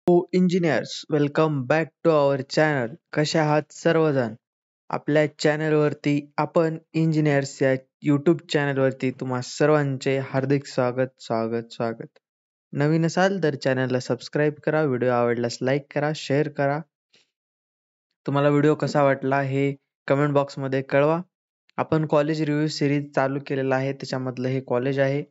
Engineers welcome back to our channel. कसे आहात सर्वजण? आपल्या चॅनलवरती आपण इंजिनियर्स या यूट्यूब चॅनलवरती तुम्हा सर्वांचे हार्दिक स्वागत. नवीन असाल तर चॅनलला सबस्क्राईब करा, व्हिडिओ आवडल्यास लाईक करा, शेअर करा. तुम्हाला व्हिडिओ कसा वाटला हे कमेंट बॉक्समध्ये कळवा. आपण कॉलेज रिव्ह्यू सिरीज चालू केलेला आहे, त्याच्यामधलं हे कॉलेज आहे.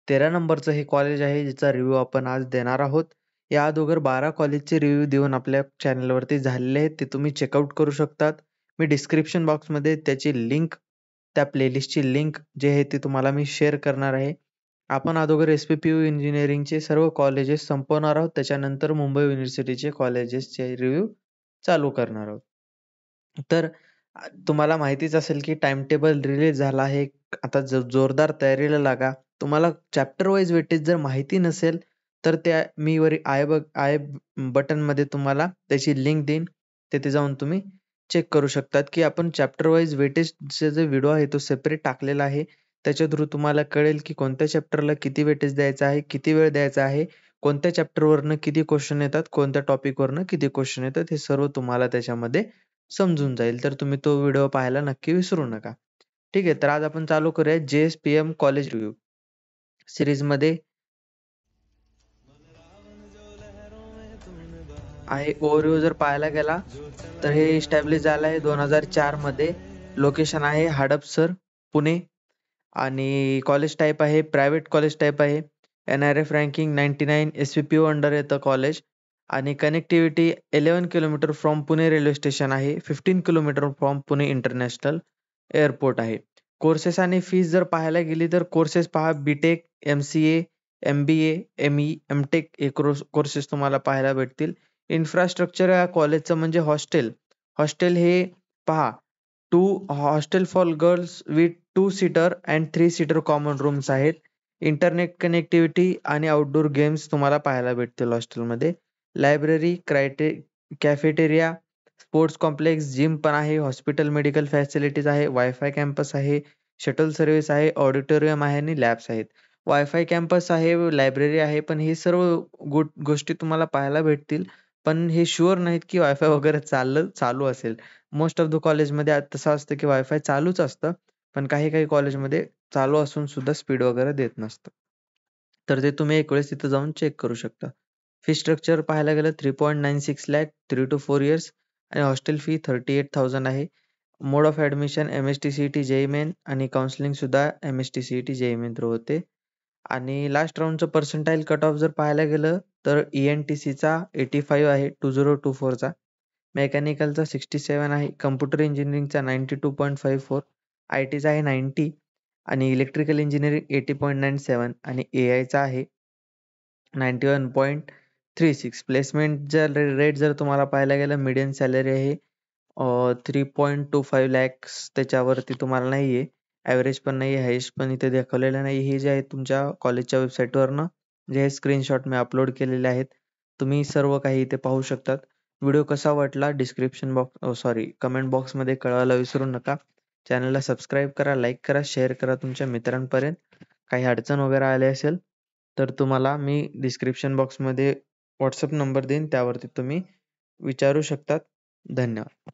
13 नंबरचं हे कॉलेज आहे, ज्याचा रिव्ह्यू आपण आज देणार आहोत. या अगोदर 12 कॉलेजचे रिव्ह्यू देऊन आपल्या चॅनलवरती झालेले आहेत, ते तुम्ही चेकआउट करू शकतात. मी डिस्क्रिप्शन बॉक्समध्ये त्याची लिंक, त्या प्लेलिस्टची लिंक जे आहे ते तुम्हाला मी शेअर करणार आहे. आपण अगोदर SPPU इंजिनिअरिंगचे सर्व कॉलेजेस संपवणार आहोत, त्याच्यानंतर मुंबई युनिव्हर्सिटीचे कॉलेजेसचे रिव्ह्यू चालू करणार आहोत. तर तुम्हाला माहितीच असेल की टाइम टेबल रिलीज झाला आहे. आता जोरदार तयारीला लागा. तुम्हाला चॅप्टर वाईज वेटेज जर माहिती नसेल तर त्या मी वर आय बटनमध्ये तुम्हाला त्याची लिंक देईन. तिथे जाऊन तुम्ही चेक करू शकतात की आपण चॅप्टर वाईज वेटेजचा जो व्हिडिओ आहे तो सेपरेट टाकलेला आहे. त्याच्या थ्रू तुम्हाला कळेल की कोणत्या चॅप्टरला किती वेटेज द्यायचं आहे, किती वेळ द्यायचा आहे, कोणत्या चॅप्टरवरनं किती क्वेश्चन येतात, कोणत्या टॉपिकवरनं किती क्वेश्चन येतात, हे सर्व तुम्हाला त्याच्यामध्ये समजून जाईल. तर तुम्ही तो व्हिडिओ पाहायला नक्की विसरू नका. ठीक आहे, तर आज आपण चालू करूया JSPM कॉलेज रिव्ह्यू सिरीजमध्ये आहे. ओव्हरव्ह्यू जर पाहायला गेला तर हे इस्टॅब्लिश झालं आहे 2004 मध्ये. लोकेशन आहे हडपसर, पुणे. आणि कॉलेज टाईप आहे प्रायव्हेट कॉलेज टाईप आहे. NRF रँकिंग 99, SPPU अंडर येतं कॉलेज. आणि connectivity 11 kilometre from Pune railway station आहे. 15 kilometre from Pune international airport आहे. कोर्सेस आणि फीस जर पाहायला गेली तर कोर्सेस पहा, BTech, MCA, MBA, ME, MTech हे कोर्सेस तुम्हाला पाहायला भेटतील. इन्फ्रास्ट्रक्चर या कॉलेजचं म्हणजे हॉस्टेल हे पहा, 2 hostel for girls with 2 seater and 3 seater common rooms आहेत. इंटरनेट कनेक्टिव्हिटी आणि आउटडोर गेम्स तुम्हाला पाहायला भेटतील हॉस्टेलमध्ये. Library, cafeteria, sports complex, gym पण आहे. हॉस्पिटल, मेडिकल फॅसिलिटीज आहे. वायफाय कॅम्पस आहे. शटल सर्व्हिस आहे. ऑडिटोरियम आहे आणि लॅब्स आहेत. वायफाय कॅम्पस आहे, लायब्ररी आहे. पण हे सर्व गोष्टी तुम्हाला पाहायला भेटतील. पण हे शुअर नाहीत की वायफाय वगैरे चालू असेल. मोस्ट ऑफ द कॉलेजमध्ये तसं असतं की वायफाय चालूच असतं. पण काही कॉलेजमध्ये चालू असून सुद्धा स्पीड वगैरे देत नसतं. तर ते तुम्ही एक वेळेस तिथं जाऊन चेक करू शकता. फी स्ट्रक्चर पाहायला गेलं 3.96 लाख 3 to 4 इयर्स आणि हॉस्टेल फी 38,000 आहे. Mode of admission MST-CET, JEE main आणि काउन्सिलिंग सुद्धा MST-CET, JEE मेन थ्रू होते. आणि लास्ट राउंडचं पर्सेंटाईल कट ऑफ जर पाहायला गेलं तर ENTCचा 85 आहे, 2024चा. मेकॅनिकलचा 67 आहे. कम्प्युटर इंजिनिअरिंगचा 92.54. IT चा आहे 90 आणि इलेक्ट्रिकल इंजिनिअरिंग 80.97 आणि AIचा आहे 91.36. प्लेसमेंटचा रेट जर तुम्हाला पाहायला गेलं, मीडियन सॅलरी आहे 3.25 लॅक्स. त्याच्यावरती तुम्हाला नाहीये. ॲव्हरेज पण नाही, हायेस्ट पण इथे दाखवलेलं नाही. हे जे आहे तुमच्या कॉलेजच्या वेबसाईटवरनं जे हे स्क्रीनशॉट मी अपलोड केलेले आहेत. तुम्ही सर्व काही इथे पाहू शकतात. व्हिडिओ कसा वाटला कमेंट बॉक्समध्ये कळवायला विसरू नका. चॅनलला सबस्क्राईब करा, लाईक करा, शेअर करा तुमच्या मित्रांपर्यंत. काही अडचण वगैरे आली असेल तर तुम्हाला मी डिस्क्रिप्शन बॉक्समध्ये WhatsApp नंबर देईन, त्यावरती तुम्ही विचारू शकतात. धन्यवाद.